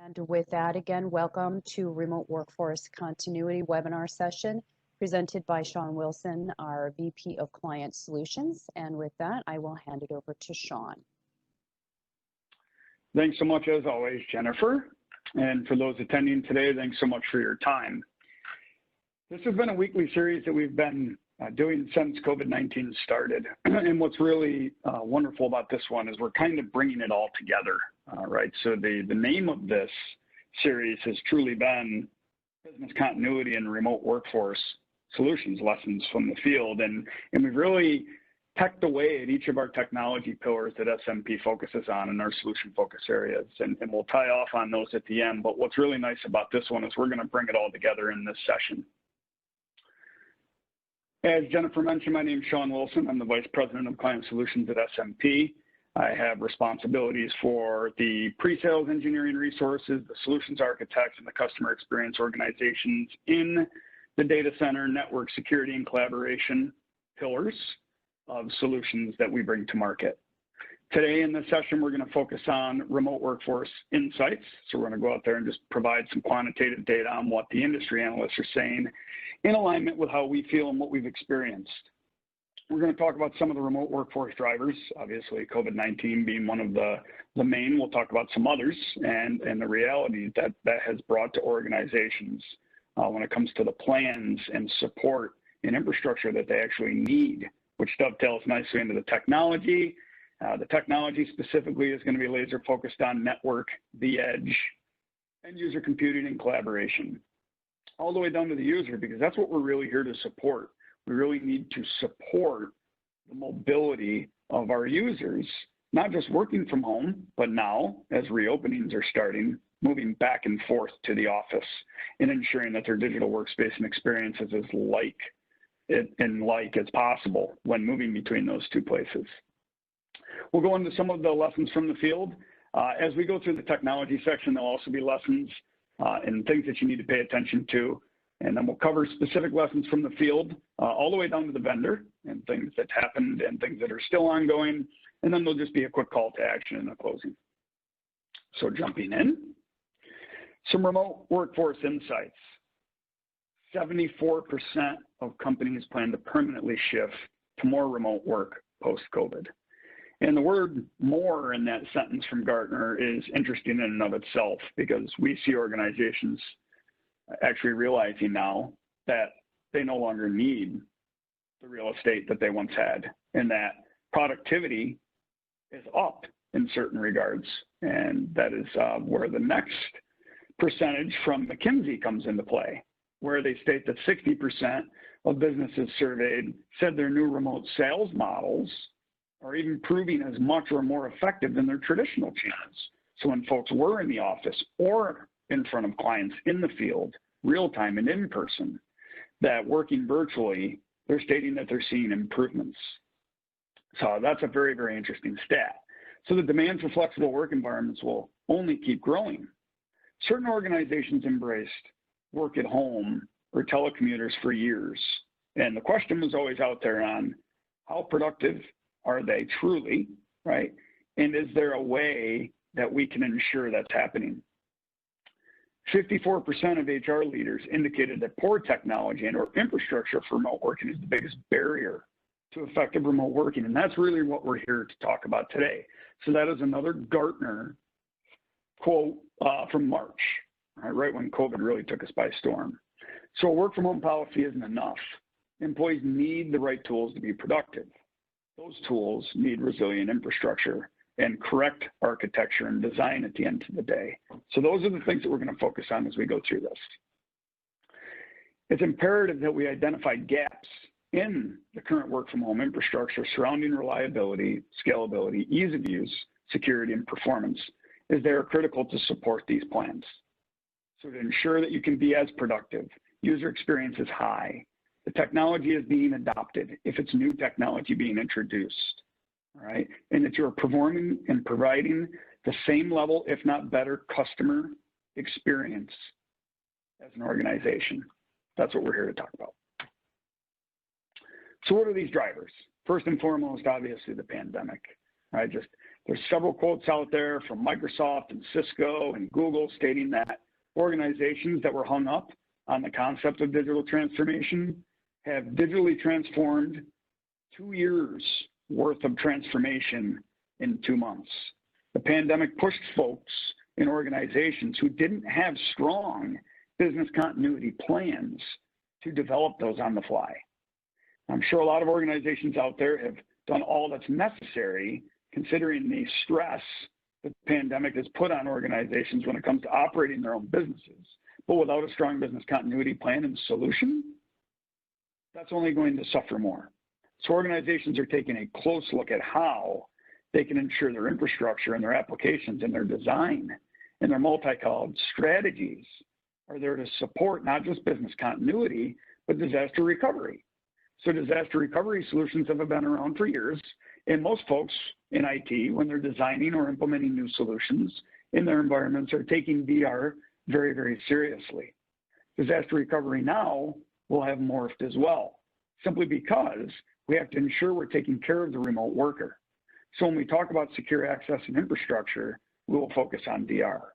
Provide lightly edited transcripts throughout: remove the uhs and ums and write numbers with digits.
And with that, again, welcome to Remote Workforce Continuity webinar session presented by Sean Wilson, our VP of Client Solutions. And with that, I will hand it over to Sean. Thanks so much, as always, Jennifer. And for those attending today, thanks so much for your time. This has been a weekly series that we've been doing since COVID-19 started. And what's really wonderful about this one is we're kind of bringing it all together, right? So the name of this series has truly been Business Continuity and Remote Workforce Solutions, Lessons from the Field. And we've really pecked away at each of our technology pillars that SMP focuses on in our solution focus areas. And we'll tie off on those at the end. But what's really nice about this one is we're going to bring it all together in this session. As Jennifer mentioned, my name is Sean Wilson. I'm the Vice President of Client Solutions at SMP. I have responsibilities for the pre-sales engineering resources, the solutions architects, and the customer experience organizations in the data center, network security, and collaboration pillars of solutions that we bring to market. Today in this session, we're going to focus on remote workforce insights. So we're going to go out there and just provide some quantitative data on what the industry analysts are saying in alignment with how we feel and what we've experienced. We're going to talk about some of the remote workforce drivers, obviously COVID-19 being one of the main. We'll talk about some others and the reality that has brought to organizations when it comes to the plans and support and infrastructure that they actually need, which dovetails nicely into the technology. The technology specifically is going to be laser focused on network, the edge, end user computing, and collaboration, all the way down to the user, because that's what we're really here to support. We really need to support the mobility of our users, not just working from home, but now, as reopenings are starting, moving back and forth to the office and ensuring that their digital workspace and experience is as like as possible when moving between those two places. We'll go into some of the lessons from the field. As we go through the technology section, there'll also be lessons and things that you need to pay attention to. And then we'll cover specific lessons from the field all the way down to the vendor and things that happened and things that are still ongoing. And then there'll just be a quick call to action in the closing. So jumping in, some remote workforce insights. 74% of companies plan to permanently shift to more remote work post-COVID. And the word more in that sentence from Gartner is interesting in and of itself, because we see organizations actually realizing now that they no longer need the real estate that they once had, and that productivity is up in certain regards. And that is where the next percentage from McKinsey comes into play, where they state that 60% of businesses surveyed said their new remote sales models are even proving as much or more effective than their traditional channels. So when folks were in the office or in front of clients in the field, real time and in person, that working virtually, they're stating that they're seeing improvements. So that's a very, very interesting stat. So the demand for flexible work environments will only keep growing. Certain organizations embraced work at home or telecommuters for years. And the question was always out there on how productive are they truly, right? And is there a way that we can ensure that's happening? 54% of HR leaders indicated that poor technology and or infrastructure for remote working is the biggest barrier to effective remote working. And that's really what we're here to talk about today. So that is another Gartner quote from March, right when COVID really took us by storm. So a work from home policy isn't enough. Employees need the right tools to be productive. Those tools need resilient infrastructure and correct architecture and design at the end of the day. So those are the things that we're going to focus on as we go through this. It's imperative that we identify gaps in the current work from home infrastructure surrounding reliability, scalability, ease of use, security, and performance, as they are critical to support these plans. So to ensure that you can be as productive, user experience is high, the technology is being adopted, if it's new technology being introduced, all right, and that you're performing and providing the same level, if not better, customer experience as an organization. That's what we're here to talk about. So what are these drivers? First and foremost, obviously the pandemic, right? Just There's several quotes out there from Microsoft and Cisco and Google stating that organizations that were hung up on the concept of digital transformation have digitally transformed 2 years worth of transformation in 2 months. The pandemic pushed folks in organizations who didn't have strong business continuity plans to develop those on the fly. I'm sure a lot of organizations out there have done all that's necessary considering the stress that the pandemic has put on organizations when it comes to operating their own businesses. But without a strong business continuity plan and solution, that's only going to suffer more. So organizations are taking a close look at how they can ensure their infrastructure and their applications and their design and their multi-cloud strategies are there to support not just business continuity, but disaster recovery. So disaster recovery solutions have been around for years, and most folks in IT, when they're designing or implementing new solutions in their environments, are taking DR very, very seriously. Disaster recovery now will have morphed as well, simply because we have to ensure we're taking care of the remote worker. So when we talk about secure access and infrastructure, we will focus on DR.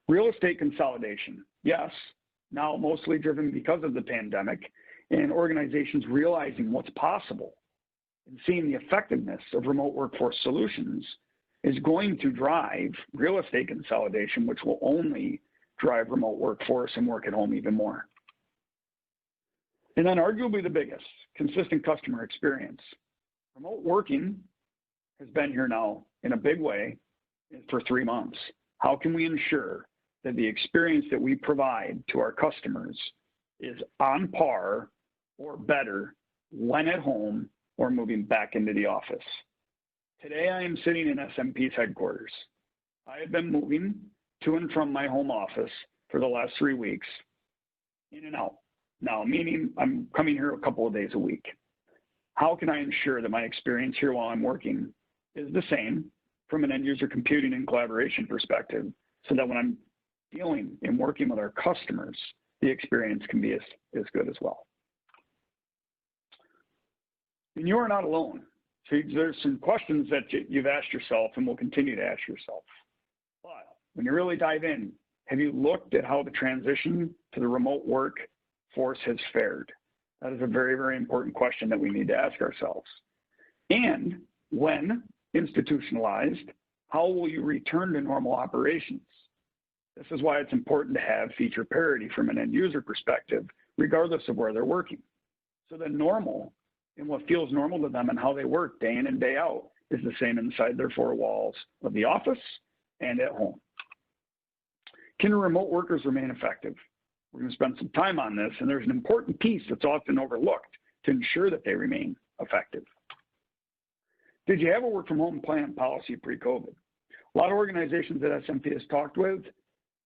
Real estate consolidation, yes, now mostly driven because of the pandemic and organizations realizing what's possible and seeing the effectiveness of remote workforce solutions is going to drive real estate consolidation, which will only drive remote workforce and work at home even more. And then arguably the biggest, consistent customer experience. Remote working has been here now in a big way for 3 months. How can we ensure that the experience that we provide to our customers is on par or better when at home or moving back into the office? Today, I am sitting in SMP's headquarters. I have been moving to and from my home office for the last 3 weeks, in and out. Now, meaning I'm coming here a couple of days a week. How can I ensure that my experience here while I'm working is the same from an end user computing and collaboration perspective, so that when I'm dealing and working with our customers, the experience can be as good as well? And you are not alone. So there's some questions that you've asked yourself and will continue to ask yourself. But when you really dive in, have you looked at how the transition to the remote workforce has fared? That is a very, very important question that we need to ask ourselves. And when institutionalized, how will you return to normal operations? This is why it's important to have feature parity from an end user perspective, regardless of where they're working. So that normal and what feels normal to them and how they work day in and day out is the same inside their 4 walls of the office and at home. Can remote workers remain effective? We're going to spend some time on this, and there's an important piece that's often overlooked to ensure that they remain effective. Did you have a work from home plan policy pre-COVID? A lot of organizations that SMP has talked with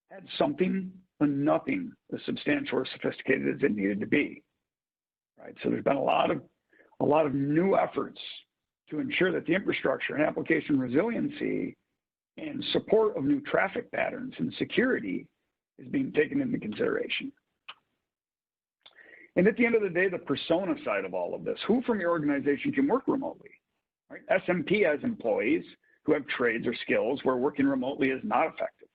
had something but nothing as substantial or sophisticated as it needed to be. Right? So there's been a lot of new efforts to ensure that the infrastructure and application resiliency and support of new traffic patterns and security is being taken into consideration. And at the end of the day, the persona side of all of this, who from your organization can work remotely? Right? SMP has employees who have trades or skills where working remotely is not effective.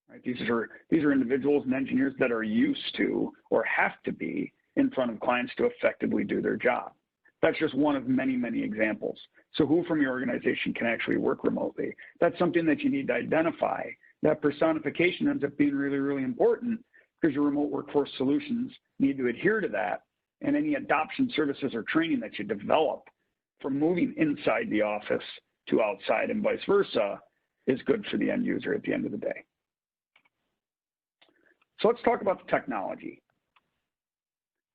Right? These are individuals and engineers that are used to or have to be in front of clients to effectively do their job. That's just one of many, many examples. So who from your organization can actually work remotely? That's something that you need to identify. That personification ends up being really, really important because your remote workforce solutions need to adhere to that. And any adoption services or training that you develop from moving inside the office to outside and vice versa is good for the end user at the end of the day. So let's talk about the technology.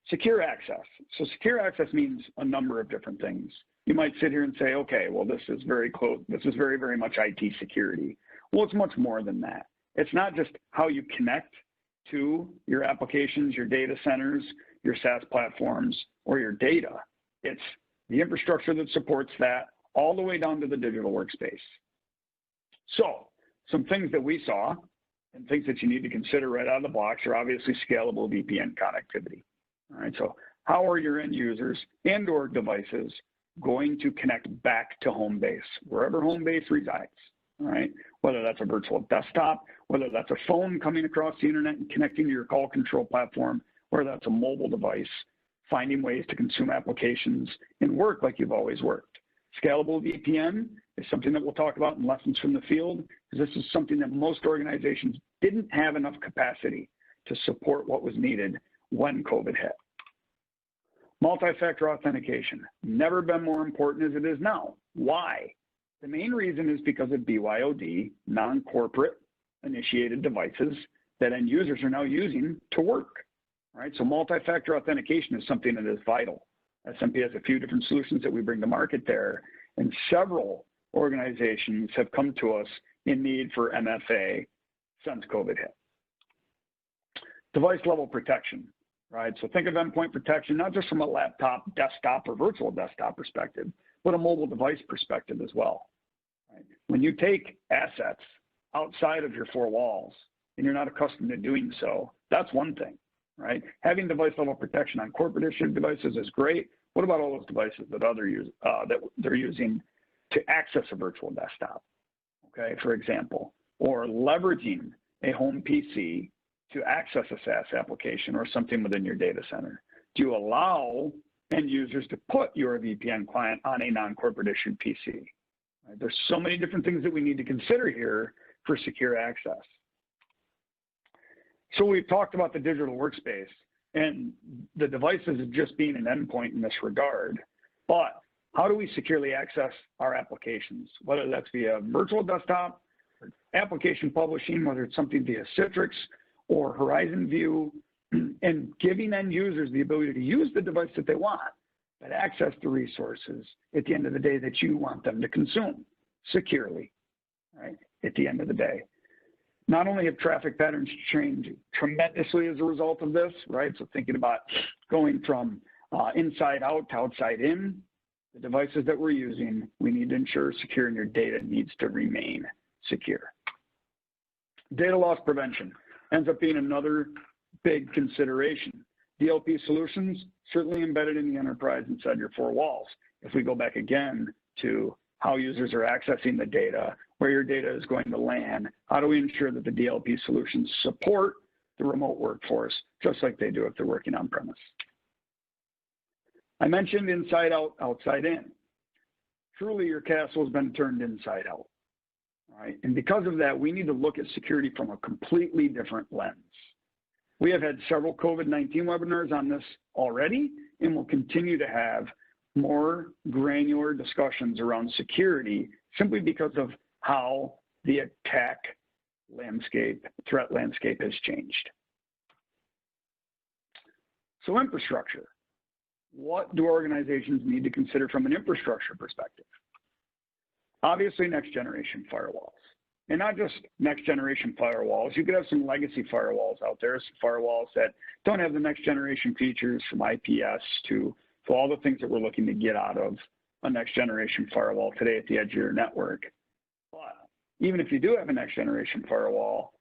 Secure access. So secure access means a number of different things. You might sit here and say, okay, well, this is very close. This is very, very much IT security. Well, it's much more than that. It's not just how you connect to your applications, your data centers, your SaaS platforms, or your data. It's the infrastructure that supports that all the way down to the digital workspace. So some things that we saw and things that you need to consider right out of the box are obviously scalable VPN connectivity. All right, so how are your end users and or devices going to connect back to home base, wherever home base resides, all right? Whether that's a virtual desktop, whether that's a phone coming across the internet and connecting to your call control platform, whether that's a mobile device, finding ways to consume applications and work like you've always worked. Scalable VPN is something that we'll talk about in lessons from the field, because this is something that most organizations didn't have enough capacity to support what was needed when COVID hit. Multi-factor authentication, never been more important as it is now. Why? The main reason is because of BYOD, non-corporate initiated devices that end users are now using to work, right? So multi-factor authentication is something that is vital. SMP has a few different solutions that we bring to market there, and several organizations have come to us in need for MFA since COVID hit. Device level protection, right? So think of endpoint protection, not just from a laptop, desktop, or virtual desktop perspective, but a mobile device perspective as well. Right? When you take assets outside of your four walls and you're not accustomed to doing so, that's one thing, right? Having device level protection on corporate issued devices is great. What about all those devices that that they're using to access a virtual desktop, okay, for example, or leveraging a home PC to access a SaaS application or something within your data center? Do you allow end users to put your VPN client on a non-corporate issued PC? Right? There's so many different things that we need to consider here for secure access. So we've talked about the digital workspace and the devices just being an endpoint in this regard, but how do we securely access our applications, whether that's via virtual desktop, or application publishing, whether it's something via Citrix or Horizon View, and giving end users the ability to use the device that they want, but access the resources at the end of the day that you want them to consume securely, right, at the end of the day. Not only have traffic patterns changed tremendously as a result of this, right? So thinking about going from inside out to outside in, the devices that we're using, we need to ensure secure, and your data needs to remain secure. Data loss prevention ends up being another big consideration. DLP solutions certainly embedded in the enterprise inside your four walls. If we go back again to how users are accessing the data, where your data is going to land, how do we ensure that the DLP solutions support the remote workforce, just like they do if they're working on premise? I mentioned inside out, outside in. Truly, your castle has been turned inside out, right? And because of that, we need to look at security from a completely different lens. We have had several COVID-19 webinars on this already, and we'll continue to have more granular discussions around security simply because of how the attack landscape, threat landscape has changed. So infrastructure. What do organizations need to consider from an infrastructure perspective? Obviously, next generation firewalls. And not just next generation firewalls. You could have some legacy firewalls out there, some firewalls that don't have the next generation features from IPS to all the things that we're looking to get out of a next generation firewall today at the edge of your network. But even if you do have a next generation firewall,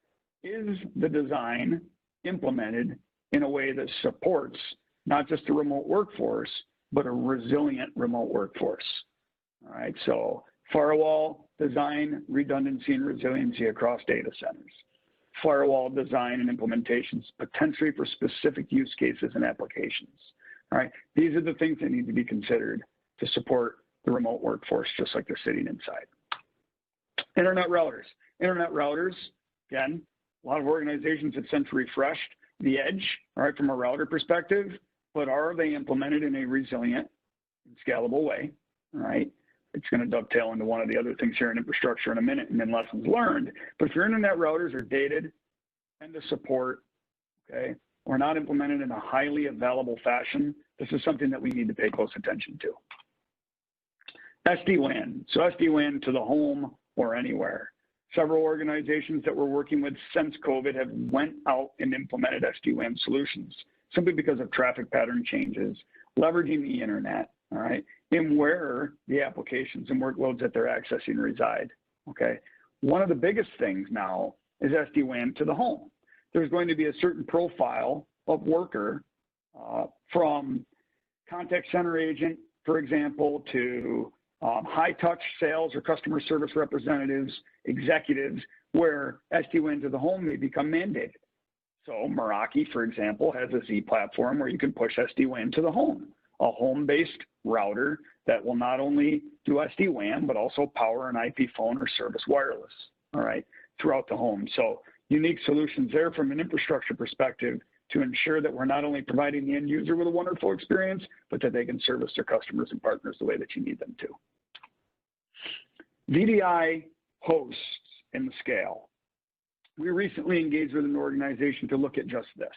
is the design implemented in a way that supports not just a remote workforce, but a resilient remote workforce? All right, so firewall design, redundancy, and resiliency across data centers. Firewall design and implementations, potentially for specific use cases and applications. All right, these are the things that need to be considered to support the remote workforce, just like they're sitting inside. Internet routers. Internet routers, again, a lot of organizations have since refreshed the edge, all right, from a router perspective, but are they implemented in a resilient and scalable way, all right? It's going to dovetail into one of the other things here in infrastructure in a minute and then lessons learned. But if your internet routers are dated, end of support, okay, or not implemented in a highly available fashion, this is something that we need to pay close attention to. SD-WAN. So SD-WAN to the home or anywhere. Several organizations that we're working with since COVID have went out and implemented SD-WAN solutions simply because of traffic pattern changes, leveraging the internet, all right, and where the applications and workloads that they're accessing reside, okay? One of the biggest things now is SD-WAN to the home. There's going to be a certain profile of worker from contact center agent for example, to high-touch sales or customer service representatives, executives, where SD-WAN to the home may become mandated. So Meraki, for example, has a Z platform where you can push SD-WAN to the home, a home-based router that will not only do SD-WAN, but also power an IP phone or service wireless, all right, throughout the home. So unique solutions there from an infrastructure perspective to ensure that we're not only providing the end user with a wonderful experience, but that they can service their customers and partners the way that you need them to. VDI hosts in the scale. We recently engaged with an organization to look at just this,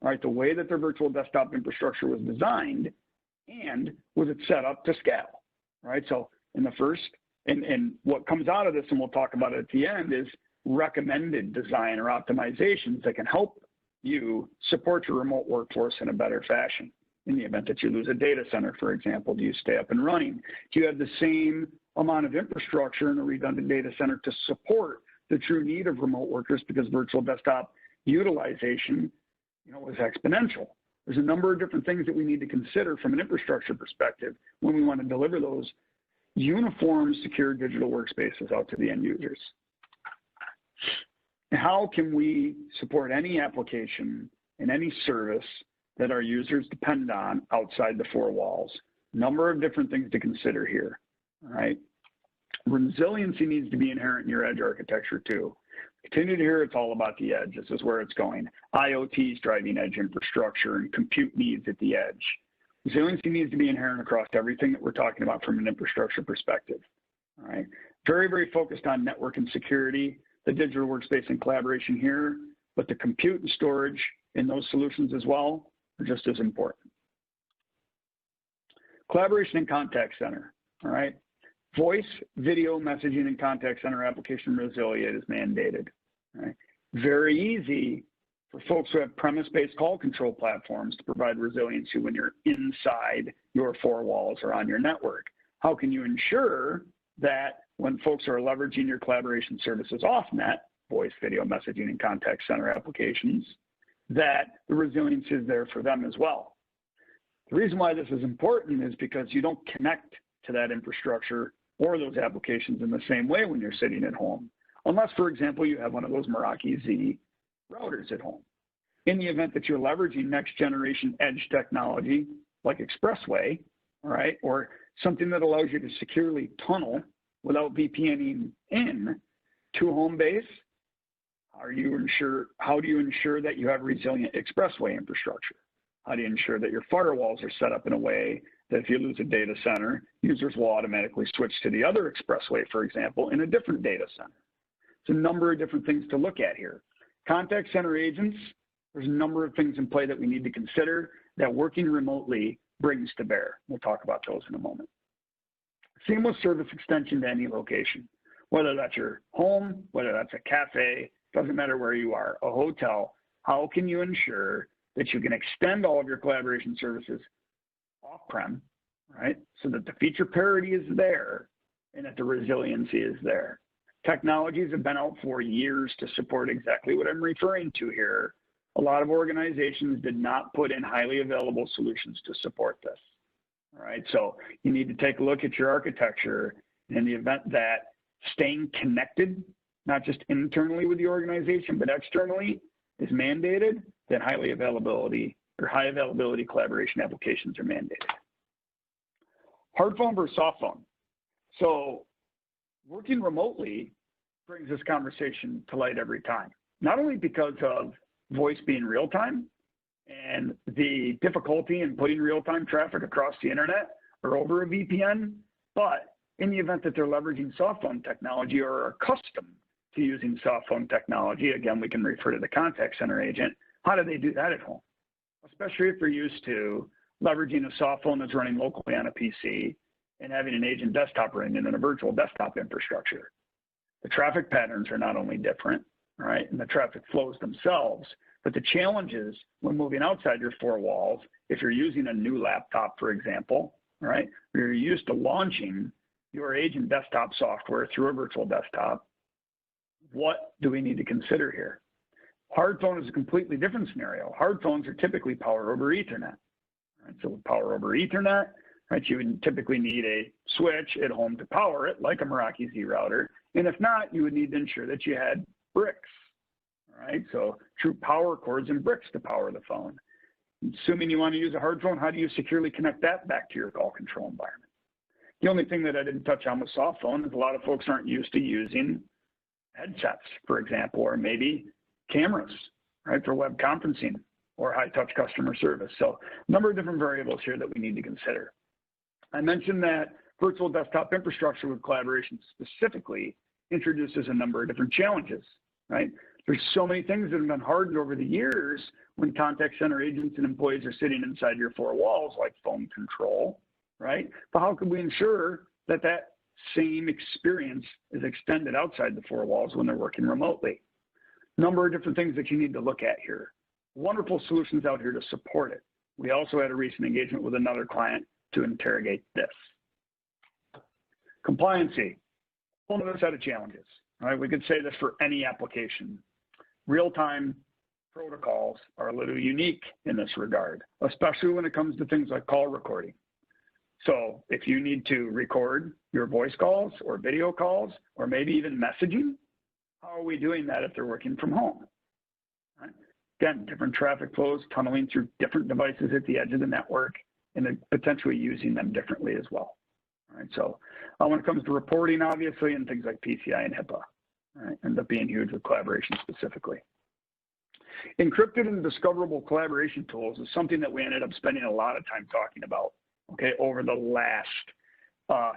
all right, the way that their virtual desktop infrastructure was designed and was it set up to scale, right? So in the first, and what comes out of this, and we'll talk about it at the end, is recommended design or optimizations that can help you support your remote workforce in a better fashion. In the event that you lose a data center, for example, do you stay up and running? Do you have the same amount of infrastructure in a redundant data center to support the true need of remote workers, because virtual desktop utilization, is exponential. There's a number of different things that we need to consider from an infrastructure perspective when we want to deliver those uniform, secure digital workspaces out to the end users. How can we support any application and any service that our users depend on outside the four walls? Number of different things to consider here, all right? Resiliency needs to be inherent in your edge architecture too. Continue to hear it's all about the edge. This is where it's going. IoT is driving edge infrastructure and compute needs at the edge. Resiliency needs to be inherent across everything that we're talking about from an infrastructure perspective, all right? Very, very focused on network and security, the digital workspace and collaboration here, but the compute and storage in those solutions as well are just as important. Collaboration and contact center, all right? Voice, video, messaging, and contact center application resilience is mandated, all right? Very easy for folks who have premise-based call control platforms to provide resiliency when you're inside your four walls or on your network. How can you ensure that when folks are leveraging your collaboration services off net, voice, video, messaging, and contact center applications, that the resilience is there for them as well? The reason why this is important is because you don't connect to that infrastructure or those applications in the same way when you're sitting at home, unless, for example, you have one of those Meraki Z routers at home. In the event that you're leveraging next generation edge technology like Expressway, all right, or something that allows you to securely tunnel without VPNing in to home base, how do you ensure that you have resilient Expressway infrastructure? How do you ensure that your firewalls are set up in a way that if you lose a data center, users will automatically switch to the other Expressway, for example, in a different data center? It's a number of different things to look at here. Contact center agents, there's a number of things in play that we need to consider that working remotely brings to bear. We'll talk about those in a moment. Seamless service extension to any location, whether that's your home, whether that's a cafe, doesn't matter where you are, a hotel. How can you ensure that you can extend all of your collaboration services off-prem, right? So that the feature parity is there and that the resiliency is there. Technologies have been out for years to support exactly what I'm referring to here. A lot of organizations did not put in highly available solutions to support this. All right, so you need to take a look at your architecture in the event that staying connected, not just internally with the organization, but externally is mandated, then high availability collaboration applications are mandated. Hard phone versus soft phone. So working remotely brings this conversation to light every time, not only because of voice being real time and the difficulty in putting real-time traffic across the internet or over a VPN, but in the event that they're leveraging soft phone technology or are accustomed to using soft phone technology, again, we can refer to the contact center agent. How do they do that at home? Especially if they're used to leveraging a soft phone that's running locally on a PC and having an agent desktop running in a virtual desktop infrastructure. The traffic patterns are not only different, right, and the traffic flows themselves, but the challenges when moving outside your four walls, if you're using a new laptop, for example, right, or you're used to launching your agent desktop software through a virtual desktop, what do we need to consider here? Hard phone is a completely different scenario. Hard phones are typically power over Ethernet. Right? So with power over Ethernet, right? You would typically need a switch at home to power it, like a Meraki Z router. And if not, you would need to ensure that you had bricks, right? So true power cords and bricks to power the phone. Assuming you want to use a hard phone, how do you securely connect that back to your call control environment? The only thing that I didn't touch on with soft phone is a lot of folks aren't used to using headsets, for example, or maybe cameras, right, for web conferencing or high-touch customer service. So a number of different variables here that we need to consider. I mentioned that virtual desktop infrastructure with collaboration specifically introduces a number of different challenges, right? There's so many things that have been hardened over the years when contact center agents and employees are sitting inside your four walls, like phone control, right? But how can we ensure that that same experience is extended outside the four walls when they're working remotely? Number of different things that you need to look at here. Wonderful solutions out here to support it. We also had a recent engagement with another client to interrogate this. Compliancy, whole other set of challenges, right? We could say this for any application. Real-time protocols are a little unique in this regard, especially when it comes to things like call recording. So if you need to record your voice calls or video calls, or maybe even messaging, how are we doing that if they're working from home? Right? Again, different traffic flows, tunneling through different devices at the edge of the network, and then potentially using them differently as well. All right, so when it comes to reporting, obviously, and things like PCI and HIPAA, right, end up being huge with collaboration specifically. Encrypted and discoverable collaboration tools is something that we ended up spending a lot of time talking about, okay, over the last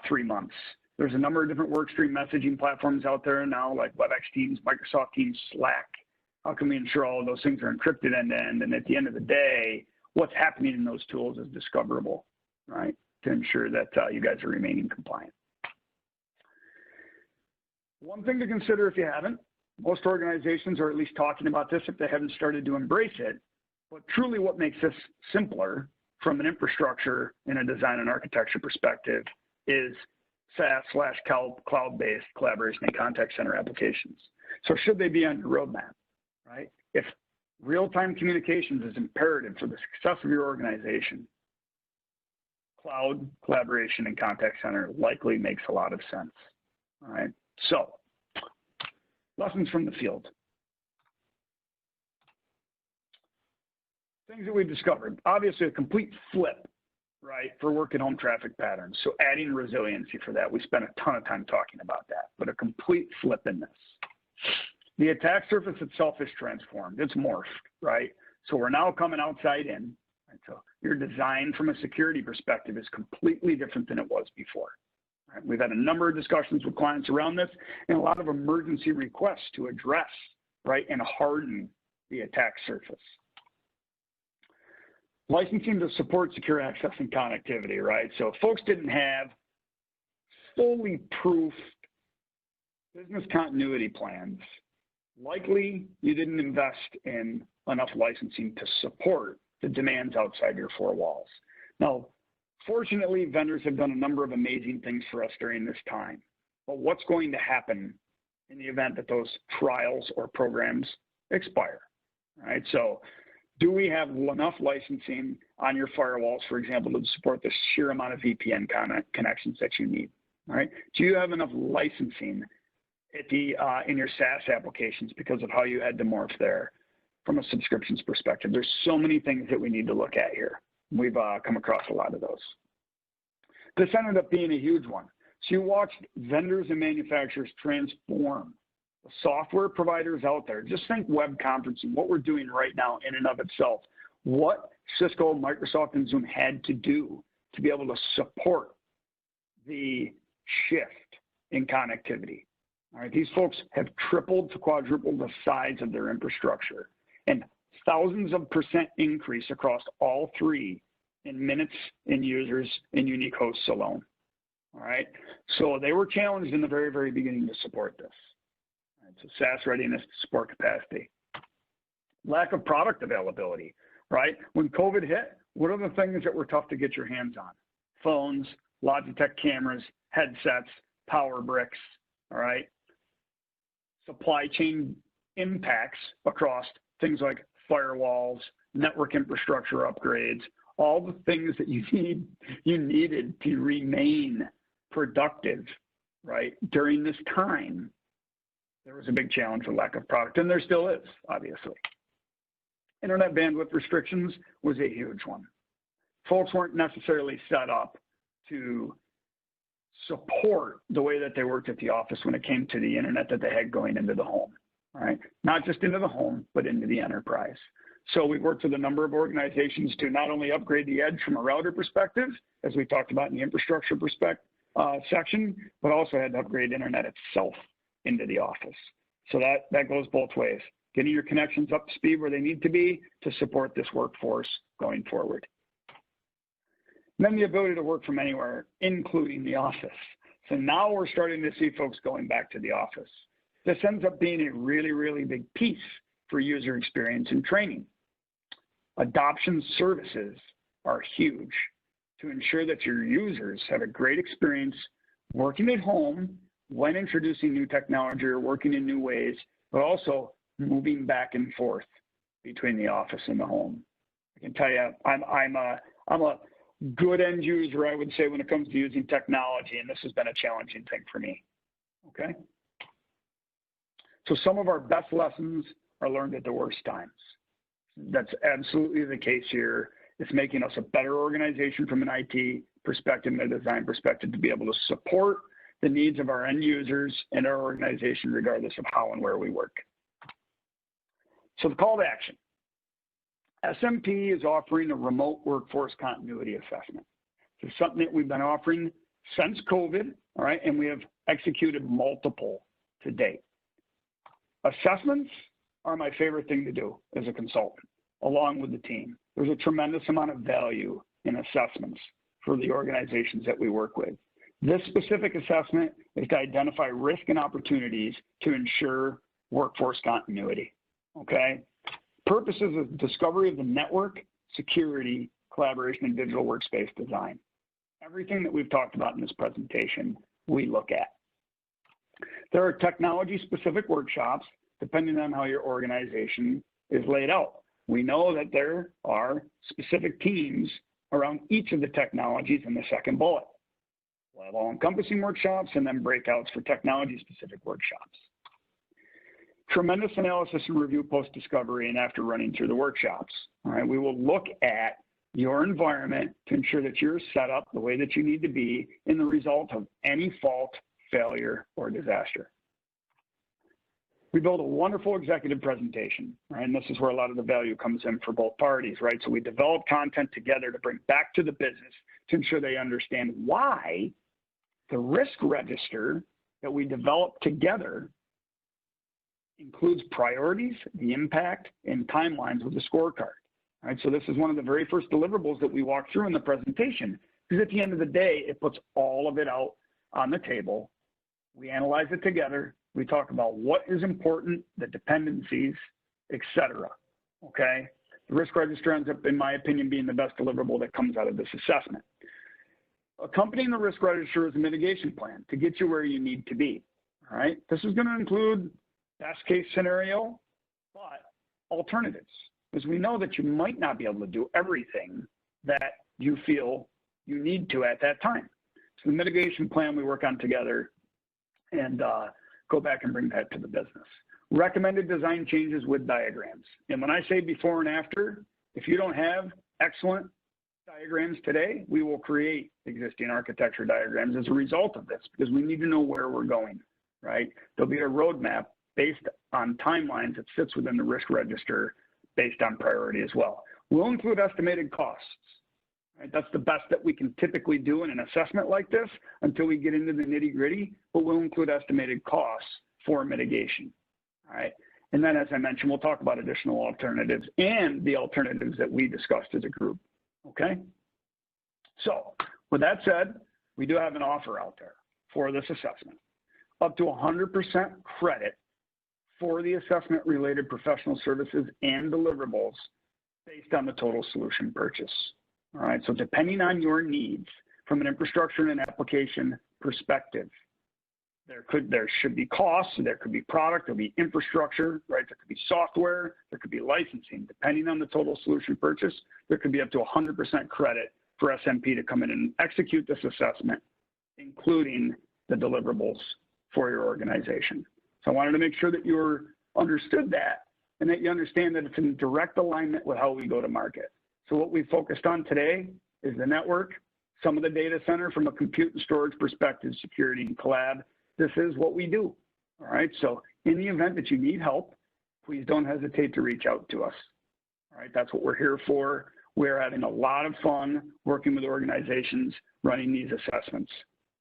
3 months. There's a number of different workstream messaging platforms out there now, like WebEx Teams, Microsoft Teams, Slack. How can we ensure all of those things are encrypted end-to-end? And at the end of the day, what's happening in those tools is discoverable, right, to ensure that you guys are remaining compliant. One thing to consider if you haven't, most organizations are at least talking about this if they haven't started to embrace it, but truly what makes this simpler from an infrastructure and a design and architecture perspective is SaaS/cloud-based collaboration and contact center applications. So should they be on your roadmap, right? If real-time communications is imperative for the success of your organization, cloud, collaboration, and contact center likely makes a lot of sense, all right? So, lessons from the field. Things that we've discovered. Obviously, a complete flip, right, for work at home traffic patterns. So adding resiliency for that. We spent a ton of time talking about that, but a complete flip in this. The attack surface itself is transformed. It's morphed, right? So we're now coming outside in. Right? So your design from a security perspective is completely different than it was before. Right? We've had a number of discussions with clients around this and a lot of emergency requests to address, right, and harden the attack surface. Licensing to support secure access and connectivity, right? So folks didn't have fully proofed business continuity plans. Likely you didn't invest in enough licensing to support the demands outside your four walls. Now, fortunately, vendors have done a number of amazing things for us during this time. But what's going to happen in the event that those trials or programs expire, right? So do we have enough licensing on your firewalls, for example, to support the sheer amount of VPN connections that you need, right? Do you have enough licensing at the, in your SaaS applications because of how you had to morph there from a subscriptions perspective? There's so many things that we need to look at here. We've come across a lot of those. This ended up being a huge one. So you watched vendors and manufacturers transform the software providers out there. Just think web conferencing, what we're doing right now in and of itself. What Cisco, Microsoft, and Zoom had to do to be able to support the shift in connectivity. All right, these folks have tripled to quadrupled the size of their infrastructure and thousands of % increase across all three in minutes, in users, and unique hosts alone. All right, so they were challenged in the very, very beginning to support this. All right, so SaaS readiness to support capacity. Lack of product availability, right? When COVID hit, what are the things that were tough to get your hands on? Phones, Logitech cameras, headsets, power bricks, all right? Supply chain impacts across things like firewalls, network infrastructure upgrades, all the things that you needed to remain productive, right? During this time, there was a big challenge with lack of product, and there still is, obviously. Internet bandwidth restrictions was a huge one. Folks weren't necessarily set up to support the way that they worked at the office when it came to the internet that they had going into the home, right? Not just into the home, but into the enterprise. So we worked with a number of organizations to not only upgrade the edge from a router perspective, as we talked about in the infrastructure section, but also had to upgrade internet itself into the office. So that goes both ways, getting your connections up to speed where they need to be to support this workforce going forward. And then the ability to work from anywhere, including the office. So now we're starting to see folks going back to the office. This ends up being a really, really big piece for user experience and training. Adoption services are huge to ensure that your users have a great experience working at home when introducing new technology or working in new ways, but also moving back and forth between the office and the home. I can tell you, I'm a good end user, I would say, when it comes to using technology, and this has been a challenging thing for me, okay? So some of our best lessons are learned at the worst times. That's absolutely the case here. It's making us a better organization from an IT perspective and a design perspective to be able to support the needs of our end users and our organization regardless of how and where we work. So the call to action. SMP is offering a remote workforce continuity assessment. This is something that we've been offering since COVID, all right, and we have executed multiple to date. Assessments are my favorite thing to do as a consultant, along with the team. There's a tremendous amount of value in assessments for the organizations that we work with. This specific assessment is to identify risk and opportunities to ensure workforce continuity, okay? Purposes of discovery of the network, security, collaboration, and digital workspace design. Everything that we've talked about in this presentation, we look at. There are technology-specific workshops depending on how your organization is laid out. We know that there are specific teams around each of the technologies in the second bullet. We'll have all-encompassing workshops and then breakouts for technology-specific workshops. Tremendous analysis and review post-discovery and after running through the workshops. All right, we will look at your environment to ensure that you're set up the way that you need to be in the result of any fault, failure, or disaster. We build a wonderful executive presentation, right? And this is where a lot of the value comes in for both parties, right? So we develop content together to bring back to the business to ensure they understand why the risk register that we develop together includes priorities, the impact, and timelines with the scorecard. All right, so this is one of the very first deliverables that we walk through in the presentation, because at the end of the day, it puts all of it out on the table. We analyze it together. We talk about what is important, the dependencies, et cetera, okay? The risk register ends up, in my opinion, being the best deliverable that comes out of this assessment. Accompanying the risk register is a mitigation plan to get you where you need to be, all right? This is gonna include best case scenario, but alternatives, because we know that you might not be able to do everything that you feel you need to at that time. So the mitigation plan we work on together and go back and bring that to the business. Recommended design changes with diagrams. And when I say before and after, if you don't have excellent diagrams today, we will create existing architecture diagrams as a result of this, because we need to know where we're going, right? There'll be a roadmap based on timelines that sits within the risk register based on priority as well. We'll include estimated costs. Right? That's the best that we can typically do in an assessment like this until we get into the nitty gritty, but we'll include estimated costs for mitigation. All right. And then, as I mentioned, we'll talk about additional alternatives and the alternatives that we discussed as a group. Okay. So with that said, we do have an offer out there for this assessment, up to 100% credit for the assessment related professional services and deliverables based on the total solution purchase. All right, so depending on your needs from an infrastructure and an application perspective, There should be costs, there could be product, there'll be infrastructure, right? There could be software, there could be licensing. Depending on the total solution purchase, there could be up to 100% credit for SMP to come in and execute this assessment, including the deliverables for your organization. So I wanted to make sure that you understood that and that you understand that it's in direct alignment with how we go to market. So what we focused on today is the network, some of the data center from a compute and storage perspective, security and collab. This is what we do, all right? So in the event that you need help, please don't hesitate to reach out to us, all right? That's what we're here for. We're having a lot of fun working with organizations running these assessments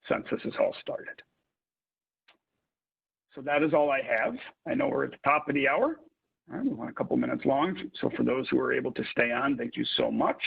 since this has all started. So that is all I have. I know we're at the top of the hour. All right, we went a couple minutes long. So for those who are able to stay on, thank you so much.